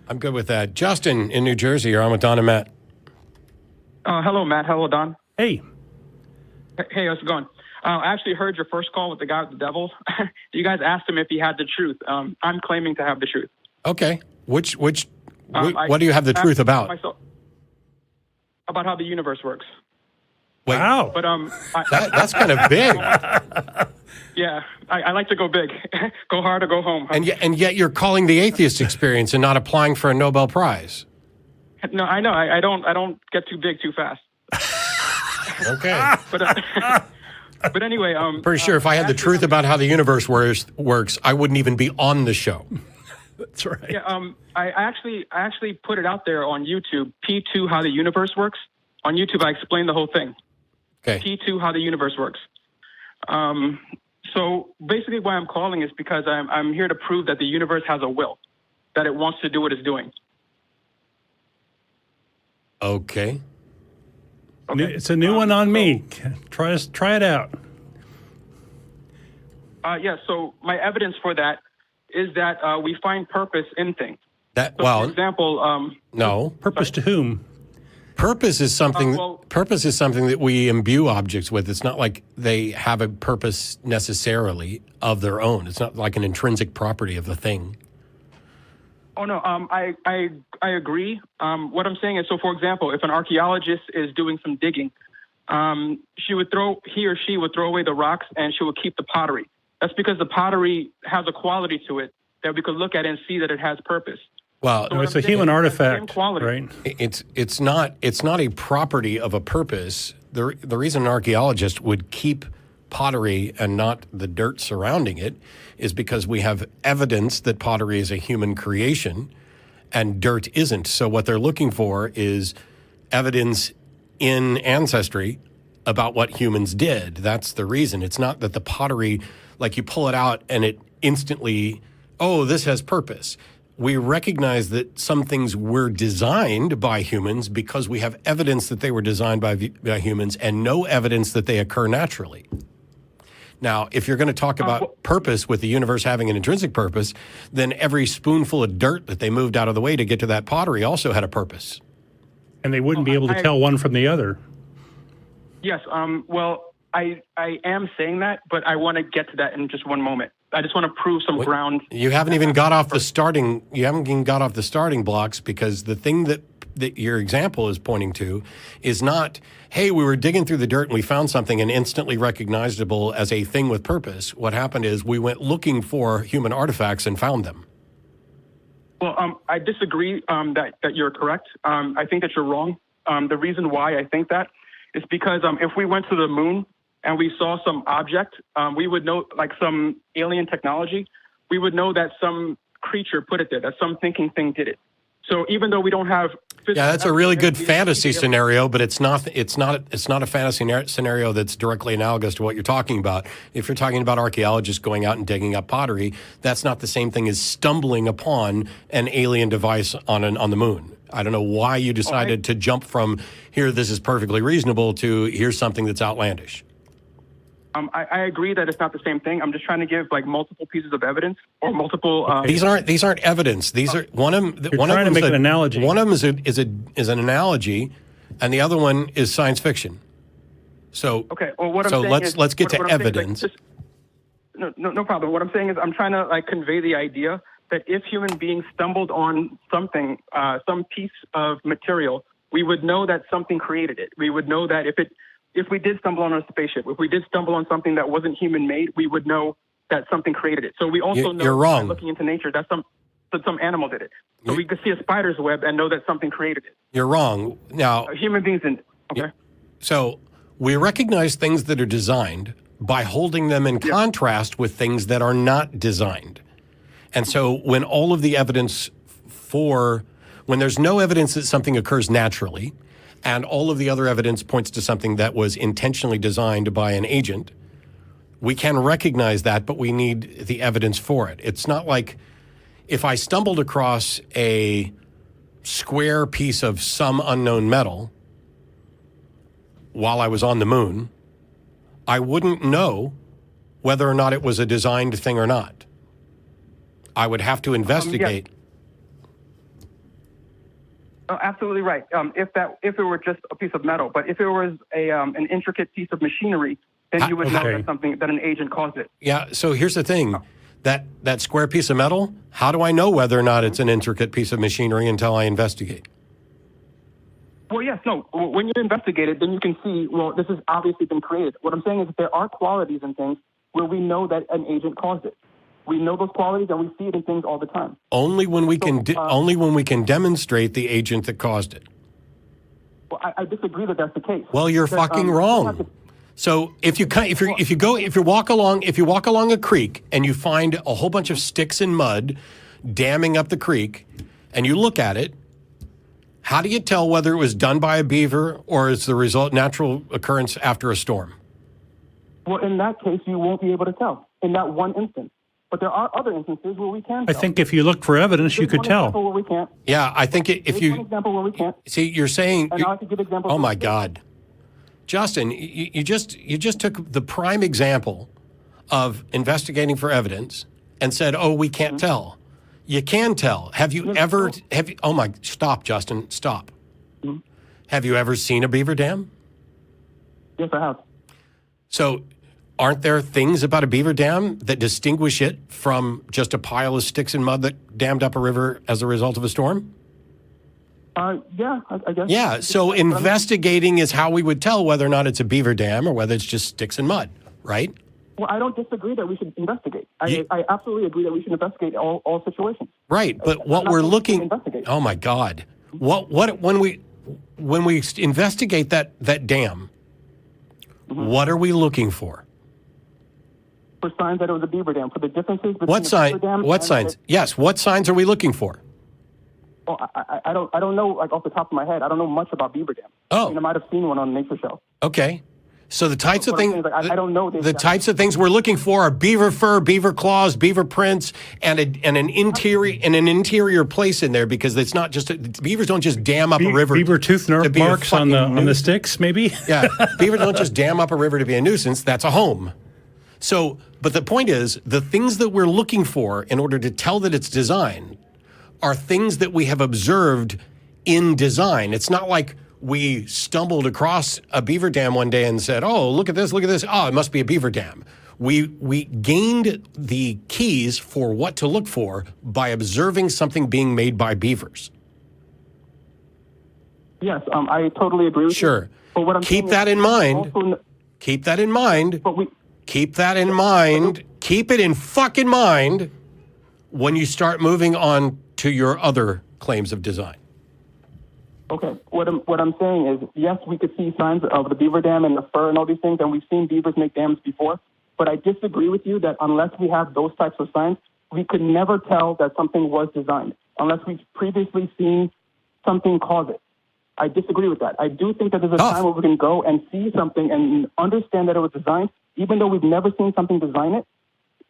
I'm good with that. Justin in New Jersey, you're on with Don and Matt. Hello, Matt. Hello, Don. Hey. Hey, how's it going? I actually heard your first call with the guy with the devil. You guys asked him if he had the truth. I'm claiming to have the truth. Okay. What do you have the truth about? About how the universe works. Wait, wow. But that's kind of big. Yeah, I like to go big. Go hard or go home. And yet you're calling the Atheist Experience and not applying for a Nobel Prize. No, I know. I don't get too big too fast. Okay. But anyway, pretty sure if I had the truth about how the universe works, I wouldn't even be on the show. That's right. Yeah. I actually put it out there on YouTube. P2 How the Universe Works. On YouTube, I explained the whole thing. Okay. P2 How the Universe Works. So basically, why I'm calling is because I'm here to prove that the universe has a will, that it wants to do what it's doing. Okay. It's a new one on me. Try it out. Yeah. So my evidence for that is that we find purpose in things. For example, no. Purpose to whom? Purpose is something. Purpose is something that we imbue objects with. It's not like they have a purpose necessarily of their own. It's not like an intrinsic property of the thing. Oh no, I agree. What I'm saying is, so for example, if an archaeologist is doing some digging, he or she would throw away the rocks and she would keep the pottery. That's because the pottery has a quality to it that we could look at and see that it has purpose. Well, so it's a human artifact, right? It's not a property of a purpose. The reason an archaeologist would keep pottery and not the dirt surrounding it is because we have evidence that pottery is a human creation and dirt isn't. So what they're looking for is evidence in ancestry about what humans did. That's the reason. It's not that the pottery, like you pull it out and it instantly, oh, this has purpose. We recognize that some things were designed by humans because we have evidence that they were designed by humans and no evidence that they occur naturally. Now, if you're going to talk about purpose with the universe having an intrinsic purpose, then every spoonful of dirt that they moved out of the way to get to that pottery also had a purpose. And they wouldn't be able to tell one from the other. Yes. Well, I am saying that, but I want to get to that in just one moment. I just want to prove some ground. You haven't even got off the starting. You haven't even got off the starting blocks because the thing that your example is pointing to is not, hey, we were digging through the dirt and we found something and instantly recognizable as a thing with purpose. What happened is we went looking for human artifacts and found them. Well, I disagree that you're correct. I think that you're wrong. The reason why I think that is because if we went to the moon and we saw some object, we would know, like some alien technology, we would know that some creature put it there, that some thinking thing did it. So even though we don't have, that's a really good fantasy scenario, but it's not a fantasy scenario that's directly analogous to what you're talking about. If you're talking about archaeologists going out and digging up pottery, that's not the same thing as stumbling upon an alien device on the moon. I don't know why you decided to jump from here, this is perfectly reasonable, to here's something that's outlandish. I agree that it's not the same thing. I'm just trying to give like multiple pieces of evidence or multiple. These aren't evidence. These are one of them. You're trying to make an analogy. One of them is an analogy, and the other one is science fiction. So okay. Well, what I'm saying let's get to evidence. No problem. What I'm saying is I'm trying to like convey the idea that if human beings stumbled on something, some piece of material, we would know that something created it. We would know that if we did stumble on a spaceship, if we did stumble on something that wasn't human-made, we would know that something created it. So we also know, you're wrong. By looking into nature, that some animal did it. So we could see a spider's web and know that something created it. You're wrong. Now, human beings didn't. Okay. So we recognize things that are designed by holding them in contrast with things that are not designed. And so when all of the evidence when there's no evidence that something occurs naturally, and all of the other evidence points to something that was intentionally designed by an agent, we can recognize that, but we need the evidence for it. It's not like if I stumbled across a square piece of some unknown metal while I was on the moon, I wouldn't know whether or not it was a designed thing or not. I would have to investigate. Absolutely right. If it were just a piece of metal, but if it was an intricate piece of machinery, then you would know that an agent caused it. Yeah. So here's the thing: that square piece of metal. How do I know whether or not it's an intricate piece of machinery until I investigate? Well, yes, no. When you investigate it, then you can see, well, this has obviously been created. What I'm saying is that there are qualities in things where we know that an agent caused it. We know those qualities, and we see it in things all the time. Only when we can demonstrate the agent that caused it. Well, I disagree that that's the case. Well, you're fucking wrong. So if you walk along a creek and you find a whole bunch of sticks and mud damming up the creek, and you look at it, how do you tell whether it was done by a beaver or is the result natural occurrence after a storm? Well, in that case, you won't be able to tell in that one instance. But there are other instances where we can tell. I think if you look for evidence, you could tell. Where we can't. Yeah, I think if you... one example where we can't. See, you're saying... And I could give examples. Oh, my God. Justin, you just took the prime example of investigating for evidence and said, oh, we can't tell. You can tell. Stop, Justin, stop. Mm-hmm. Have you ever seen a beaver dam? Yes, I have. So aren't there things about a beaver dam that distinguish it from just a pile of sticks and mud that dammed up a river as a result of a storm? Yeah, I guess. Yeah, so investigating is how we would tell whether or not it's a beaver dam or whether it's just sticks and mud, right? Well, I don't disagree that we should investigate. I absolutely agree that we should investigate all situations. Right, but what we're looking... Oh, my God. When we investigate that dam, what are we looking for? For signs that it was a beaver dam, for the differences between beaver dam. What signs? Yes, what signs are we looking for? Oh, I don't know, like off the top of my head. I don't know much about beaver dams. Oh. I mean, I might have seen one on a nature show. Okay. So the types of things I don't know the types of things we're looking for are beaver fur, beaver claws, beaver prints, and an interior place in there, because it's not just beavers don't just dam up a river. Beaver tooth marks on the sticks, maybe. Yeah, beavers don't just dam up a river to be a nuisance. That's a home. So, but the point is, the things that we're looking for in order to tell that it's design are things that we have observed in design. It's not like we stumbled across a beaver dam one day and said, oh, look at this. Oh, it must be a beaver dam. We gained the keys for what to look for by observing something being made by beavers. Yes, I totally agree with you. Sure. But what I'm Keep that in mind. Keep that in mind. Keep that in mind. Keep it in fucking mind when you start moving on to your other claims of design. Okay. What I'm saying is, yes, we could see signs of the beaver dam and the fur and all these things, and we've seen beavers make dams before. But I disagree with you that unless we have those types of signs, we could never tell that something was designed unless we've previously seen something cause it. I disagree with that. I do think that there's a time where we can go and see something and understand that it was designed, even though we've never seen something design it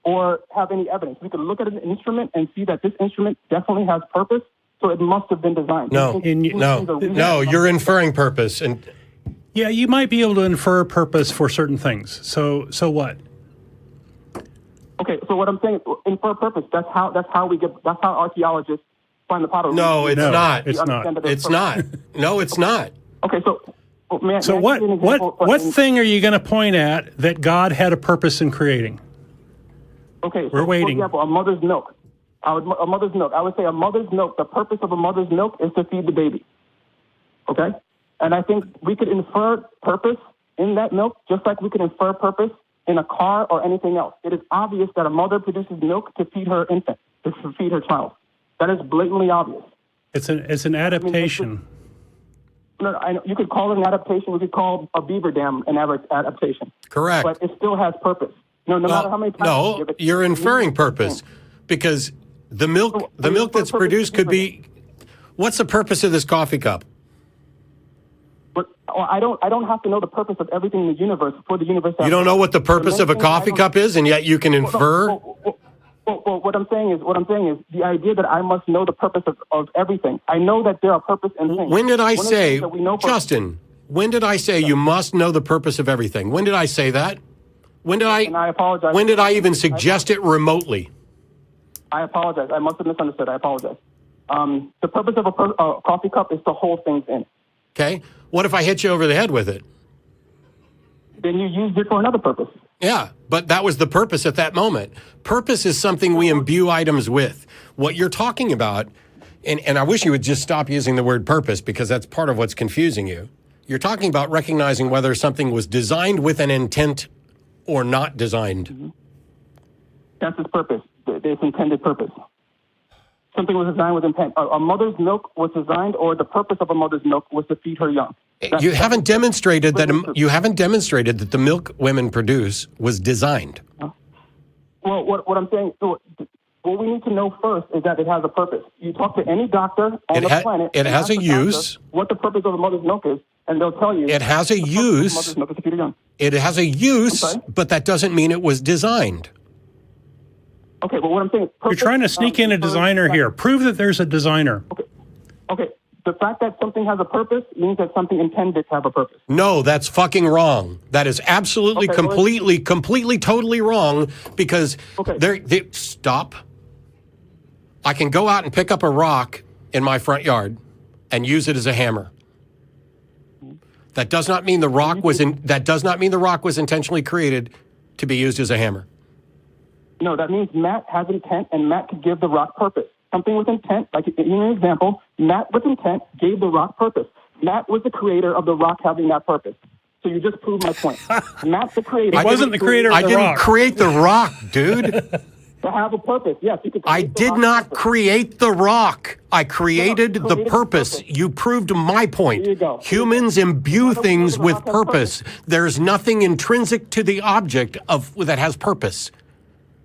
or have any evidence. We could look at an instrument and see that this instrument definitely has purpose, so it must have been designed. No, you're inferring purpose. Yeah, you might be able to infer purpose for certain things. So what? Okay, so what I'm saying, infer purpose. That's how archaeologists find the pottery. No, it's not. It's not. It's not. No, it's not. Okay, so what thing are you going to point at that God had a purpose in creating? Okay, we're waiting. For example, a mother's milk. I would say a mother's milk. The purpose of a mother's milk is to feed the baby. Okay, and I think we could infer purpose in that milk, just like we could infer purpose in a car or anything else. It is obvious that a mother produces milk to feed her infant, to feed her child. That is blatantly obvious. It's an adaptation. You could call it an adaptation. We could call a beaver dam an adaptation. Correct. But it still has purpose. No matter how many times you give it, you're inferring purpose, because the milk that's produced could be. What's the purpose of this coffee cup? I don't have to know the purpose of everything in the universe for the universe. You don't know what the purpose of a coffee cup is, and yet you can infer. Well, what I'm saying is the idea that I must know the purpose of everything. I know that there are purpose in things. When did I say, Justin? When did I say you must know the purpose of everything? When did I say that? When did And I apologize. When did I even suggest it remotely? I apologize. I must have misunderstood. I apologize. The purpose of a coffee cup is to hold things in. Okay. What if I hit you over the head with it? Then you used it for another purpose. Yeah, but that was the purpose at that moment. Purpose is something we imbue items with. What you're talking about, and I wish you would just stop using the word purpose because that's part of what's confusing you. You're talking about recognizing whether something was designed with an intent or not designed. Mm-hmm. That's its purpose, its intended purpose. Something was designed with intent. A mother's milk was designed, or the purpose of a mother's milk was to feed her young. You haven't demonstrated that the milk women produce was designed. Well, what I'm saying, what we need to know first is that it has a purpose. You talk to any doctor on the planet. It has a use. What the purpose of a mother's milk is, and they'll tell you. It has a use. Mother's milk is to feed her young. It has a use, but that doesn't mean it was designed. Okay, but what I'm saying... You're trying to sneak in a designer here. Prove that there's a designer. Okay. The fact that something has a purpose means that something intended to have a purpose. No, that's fucking wrong. That is absolutely, completely, totally wrong because stop. I can go out and pick up a rock in my front yard and use it as a hammer. That does not mean the rock was intentionally created to be used as a hammer. No, that means Matt has intent, and Matt could give the rock purpose. Something with intent, like in an example, Matt with intent gave the rock purpose. Matt was the creator of the rock having that purpose. So you just proved my point. Matt the creator. He wasn't the creator of the rock. I didn't create the rock, dude. To have a purpose, yes. You could I did not create the rock. I created the purpose. You proved my point. There you go. Humans imbue things with purpose. There's nothing intrinsic to the object that has purpose.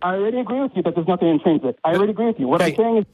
I already agree with you that there's nothing intrinsic. I already agree with you. What I'm saying is...